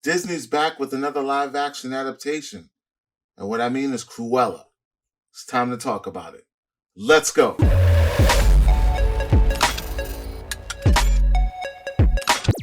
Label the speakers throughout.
Speaker 1: Disney's back with another live action adaptation. And what I mean is Cruella. It's time to talk about it. Let's go.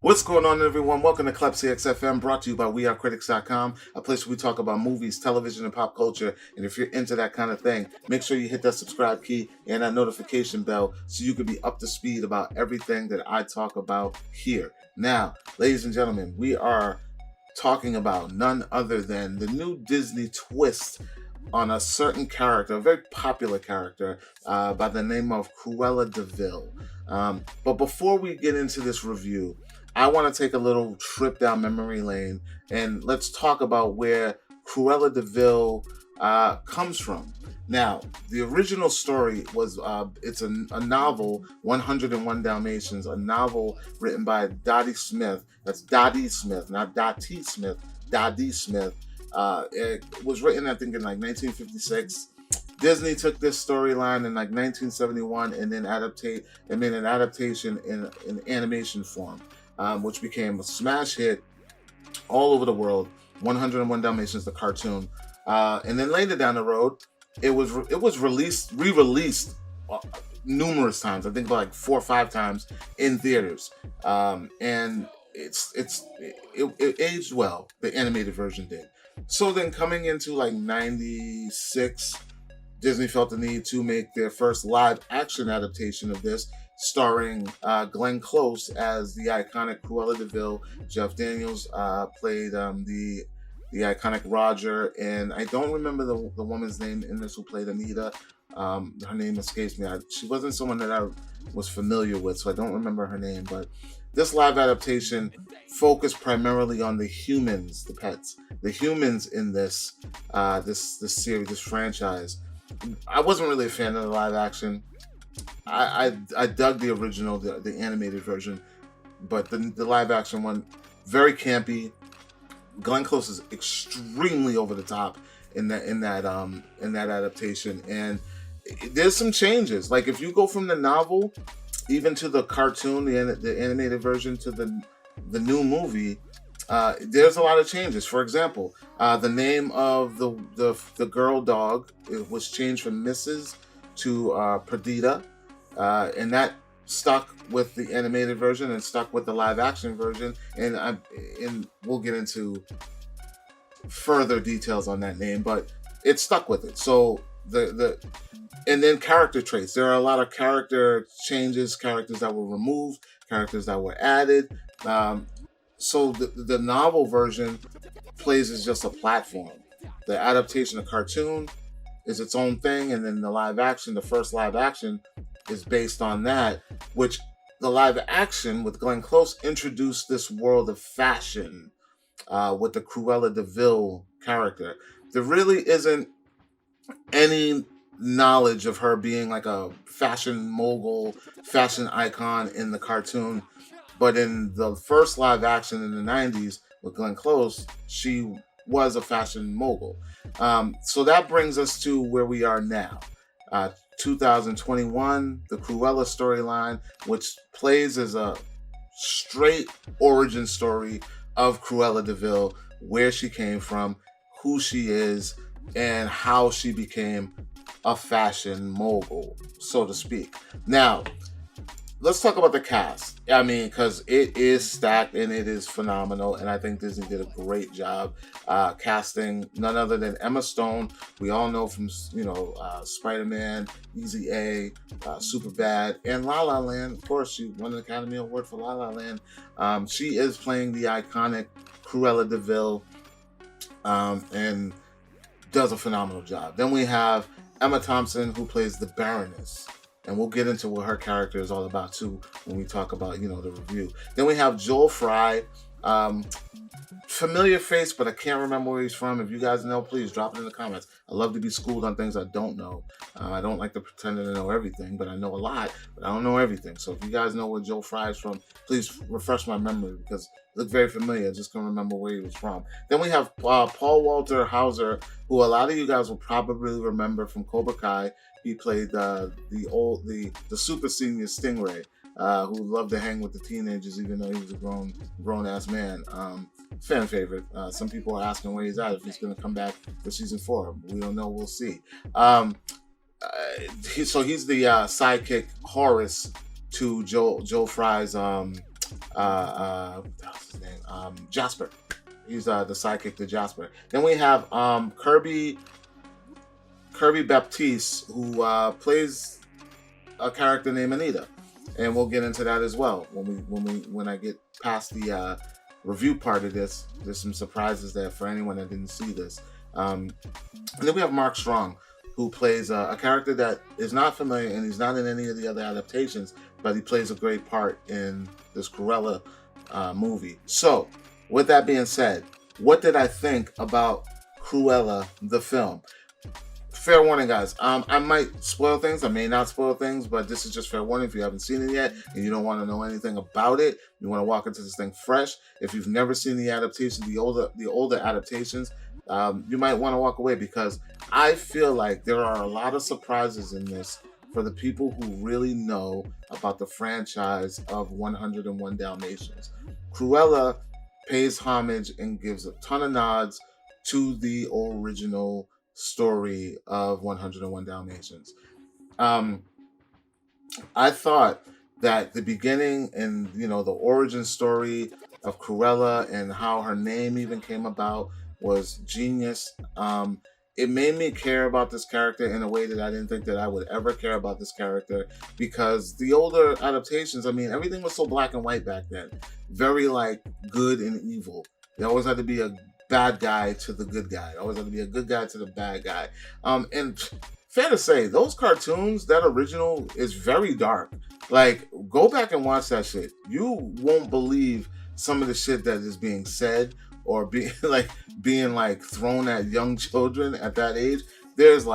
Speaker 1: What's going on, everyone? Welcome to Klepcx FM, brought to you by WeAreCritics.com, a place where we talk about movies, television, and pop culture. And if you're into that kind of thing, make sure you hit that subscribe key and that notification bell so you can be up to speed about everything that I talk about here. Now, ladies and gentlemen, we are talking about none other than the new Disney twist on a certain character, a very popular character by the name of Cruella De Vil. But before we get into this review, I want to take a little trip down memory lane and let's talk about where Cruella De Vil comes from. Now, the original story was, it's a novel, 101 Dalmatians, a novel written by Dottie Smith. That's Dottie Smith, not Dottie Smith, Dottie Smith. It was written, I think, in like 1956. Disney took this storyline in like 1971 and then made an adaptation in animation form, which became a smash hit all over the world. 101 Dalmatians, the cartoon, and then later down the road, it was re-released numerous times. I think about like 4 or 5 times in theaters, and it aged well. The animated version did. So then, coming into like '96, Disney felt the need to make their first live action adaptation of this, starring Glenn Close as the iconic Cruella De Vil. Jeff Daniels played the iconic Roger, and I don't remember the woman's name in this who played Anita. Her name escapes me. She wasn't someone that I was familiar with, so I don't remember her name. But this live adaptation focused primarily on the humans, the pets, the humans in this series, this franchise. I wasn't really a fan of the live action. I dug the original, the animated version, but the live action one, very campy. Glenn Close is extremely over the top in that adaptation, and there's some changes. Like if you go from the novel, even to the cartoon, the animated version, to the new movie, there's a lot of changes. For example, the name of the girl dog, it was changed from Mrs. to Perdita, and that stuck with the animated version and stuck with the live action version, and we'll get into further details on that name, but it stuck with it. So and then character traits. There are a lot of character changes, characters that were removed, characters that were added. So the novel version plays as just a platform. The adaptation of cartoon is its own thing, and then the first live action is based on that, which the live action with Glenn Close introduced this world of fashion with the Cruella De Vil character. There really isn't any knowledge of her being like a fashion mogul, fashion icon in the cartoon, but in the first live action in the 90s with Glenn Close, she was a fashion mogul. So that brings us to where we are now. 2021, the Cruella storyline, which plays as a straight origin story of Cruella De Vil, where she came from, who she is, and how she became a fashion mogul, so to speak. Now, let's talk about the cast. I mean, because it is stacked and it is phenomenal, and I think Disney did a great job casting none other than Emma Stone. We all know from Spider-Man, Easy A, Superbad, and La La Land. Of course, she won an Academy Award for La La Land. She is playing the iconic Cruella De Vil, and does a phenomenal job. Then we have Emma Thompson, who plays the Baroness. And we'll get into what her character is all about too when we talk about, the review. Then we have Joel Fry, familiar face, but I can't remember where he's from. If you guys know, please drop it in the comments. I love to be schooled on things I don't know. I don't like to pretend to know everything, but I know a lot, but I don't know everything. So if you guys know where Joel Fry is from, please refresh my memory because it looked very familiar. I just can't remember where he was from. Then we have Paul Walter Hauser, who a lot of you guys will probably remember from Cobra Kai. He played the super senior Stingray, who loved to hang with the teenagers, even though he was a grown ass man. fan favorite. Some people are asking where he's at, if he's going to come back for season 4. We don't know. We'll see. He's the sidekick Horace to Joe Fry's what's his name? Jasper. He's the sidekick to Jasper. Then we have Kirby Baptiste, who plays a character named Anita, and we'll get into that as well when I get past the review part of this. There's some surprises there for anyone that didn't see this. And then we have Mark Strong, who plays a character that is not familiar, and he's not in any of the other adaptations, but he plays a great part in this Cruella movie. So, with that being said, what did I think about Cruella, the film? Fair warning, guys. I might spoil things. I may not spoil things, but this is just fair warning. If you haven't seen it yet and you don't want to know anything about it, you want to walk into this thing fresh. If you've never seen the adaptation, the older adaptations, you might want to walk away, because I feel like there are a lot of surprises in this for the people who really know about the franchise of 101 Dalmatians. Cruella pays homage and gives a ton of nods to the original story of 101 Dalmatians. I thought that the beginning and the origin story of Cruella and how her name even came about was genius. It made me care about this character in a way that I didn't think that I would ever care about this character, because the older adaptations, everything was so black and white back then. Very like good and evil. There always had to be a bad guy to the good guy. Always had to be a good guy to the bad guy. And fair to say, those cartoons, that original is very dark. Like, go back and watch that shit. You won't believe some of the shit that is being said or being thrown at young children at that age. There's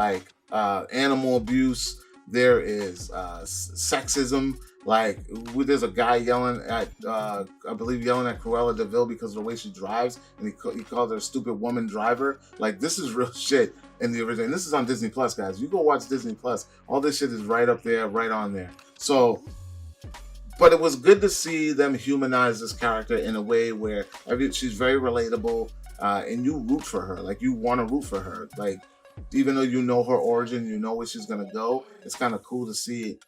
Speaker 1: animal abuse. There is sexism. Like, there's a guy yelling at Cruella De Vil because of the way she drives, and he called her a stupid woman driver. Like, this is real shit in the original. And this is on Disney Plus, guys. You go watch Disney Plus. All this shit is right up there, right on there. So, but it was good to see them humanize this character in a way where she's very relatable, and you root for her. Like, you want to root for her. Like, even though you know her origin, you know where she's going to go, it's kind of cool to see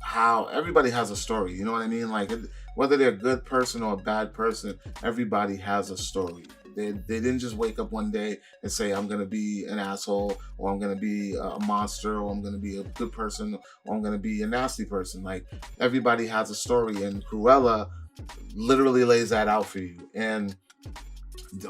Speaker 1: how everybody has a story. You know what I mean? Like, whether they're a good person or a bad person, everybody has a story. They didn't just wake up one day and say, I'm going to be an asshole, or I'm going to be a monster, or I'm going to be a good person, or I'm going to be a nasty person. Like, everybody has a story, and Cruella literally lays that out for you. And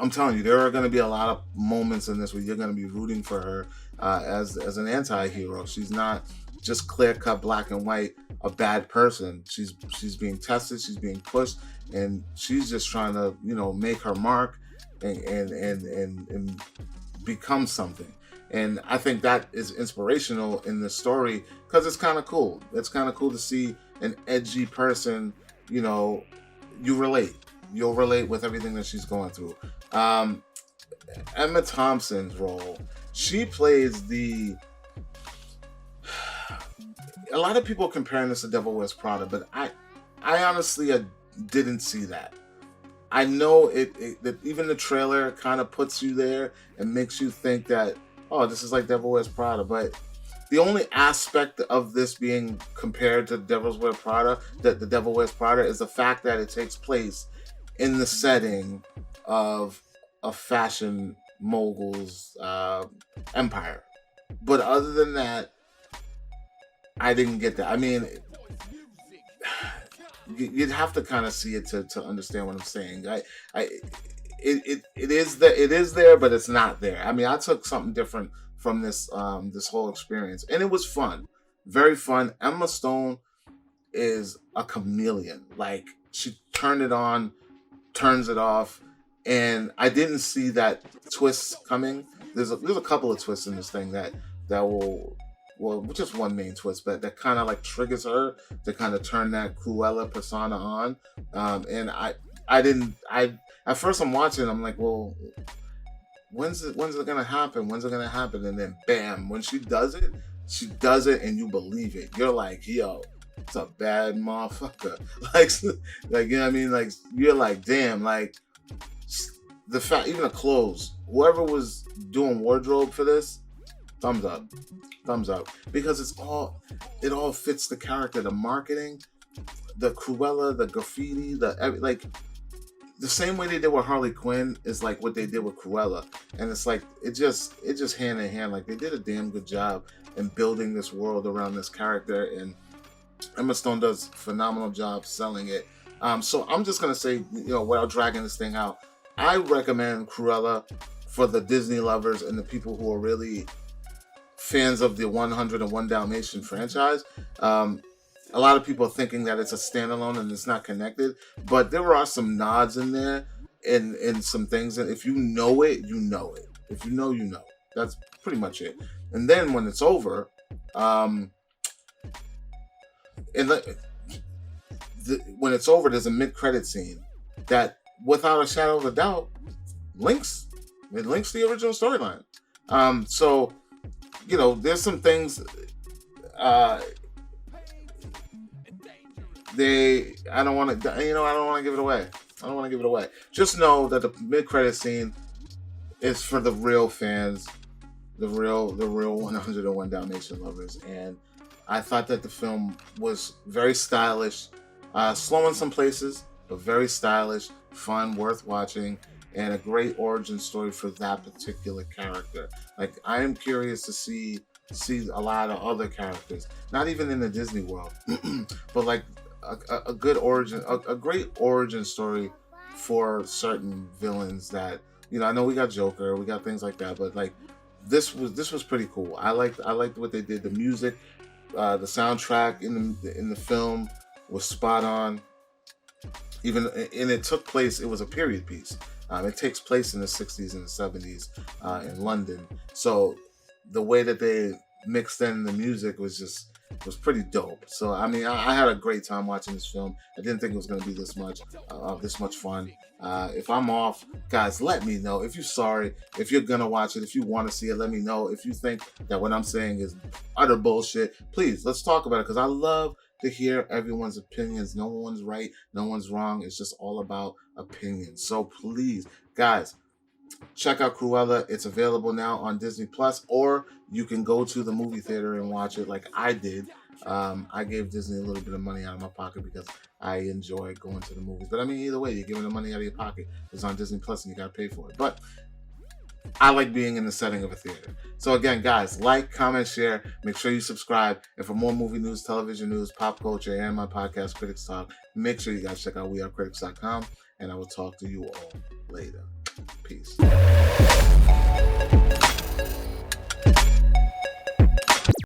Speaker 1: I'm telling you, there are going to be a lot of moments in this where you're going to be rooting for her as an anti-hero. She's not just clear-cut black and white a bad person. She's being tested, she's being pushed, and she's just trying to make her mark and become something. And I think that is inspirational in this story, because it's kind of cool. It's kind of cool to see an edgy person. You relate. You'll relate with everything that she's going through. Emma Thompson's role, she plays a lot of people comparing this to Devil Wears Prada, but I honestly didn't see that. I know that even the trailer kind of puts you there and makes you think that, oh, this is like Devil Wears Prada, but the only aspect of this being compared to Devil Wears Prada, the Devil Wears Prada, is the fact that it takes place in the setting of a fashion mogul's empire. But other than that, I didn't get that. You'd have to kind of see it to understand what I'm saying. It is there, but it's not there. I took something different from this whole experience, and it was fun, very fun. Emma Stone is a chameleon. Like, she turned it on, turns it off, and I didn't see that twist coming. There's a couple of twists in this thing that will. Well, just one main twist, but that kind of triggers her to kind of turn that Cruella persona on. And at first I'm watching, I'm like, well, when's it gonna happen? When's it gonna happen? And then bam, when she does it, and you believe it. You're like, yo, it's a bad motherfucker. Like, you know what I mean? Like, you're like, damn, like, the fact, even the clothes, whoever was doing wardrobe for this, thumbs up, thumbs up, because it all fits the character, the marketing, the Cruella, the graffiti, like the same way they did with Harley Quinn is like what they did with Cruella, and it's like it just hand in hand. Like they did a damn good job in building this world around this character, and Emma Stone does a phenomenal job selling it. So I'm just gonna say, without dragging this thing out, I recommend Cruella for the Disney lovers and the people who are really fans of the 101 Dalmatian franchise. A lot of people are thinking that it's a standalone and it's not connected, but there are some nods in there and some things that if you know it, you know it. If you know, you know. That's pretty much it. And then when it's over, when it's over, there's a mid-credit scene that, without a shadow of a doubt, links the original storyline. So there's some things. I don't want to give it away. I don't want to give it away. Just know that the mid-credit scene is for the real fans, the real 101 Dalmatian lovers, and I thought that the film was very stylish, slow in some places, but very stylish, fun, worth watching, and a great origin story for that particular character. Like, I am curious to see a lot of other characters, not even in the Disney world, but like a good origin, a great origin story for certain villains that, I know we got Joker, we got things like that, but like this was pretty cool. I liked what they did. The music, the soundtrack in the film was spot on. And it was a period piece. It takes place in the 60s and the 70s in London. So the way that they mixed in the music was pretty dope. So I mean, I had a great time watching this film. I didn't think it was going to be this much fun. If I'm off, guys, let me know. If you're sorry, if you're gonna watch it, if you want to see it, let me know. If you think that what I'm saying is utter bullshit, please, let's talk about it, because I love to hear everyone's opinions. No one's right, no one's wrong. It's just all about opinions. So please, guys, check out Cruella. It's available now on Disney Plus, or you can go to the movie theater and watch it like I did. I gave Disney a little bit of money out of my pocket because I enjoy going to the movies. But I mean, either way, you're giving the money out of your pocket. It's on Disney Plus and you got to pay for it. But I like being in the setting of a theater. So again, guys, like, comment, share. Make sure you subscribe. And for more movie news, television news, pop culture, and my podcast, Critics Talk, make sure you guys check out wearecritics.com. And I will talk to you all later. Peace.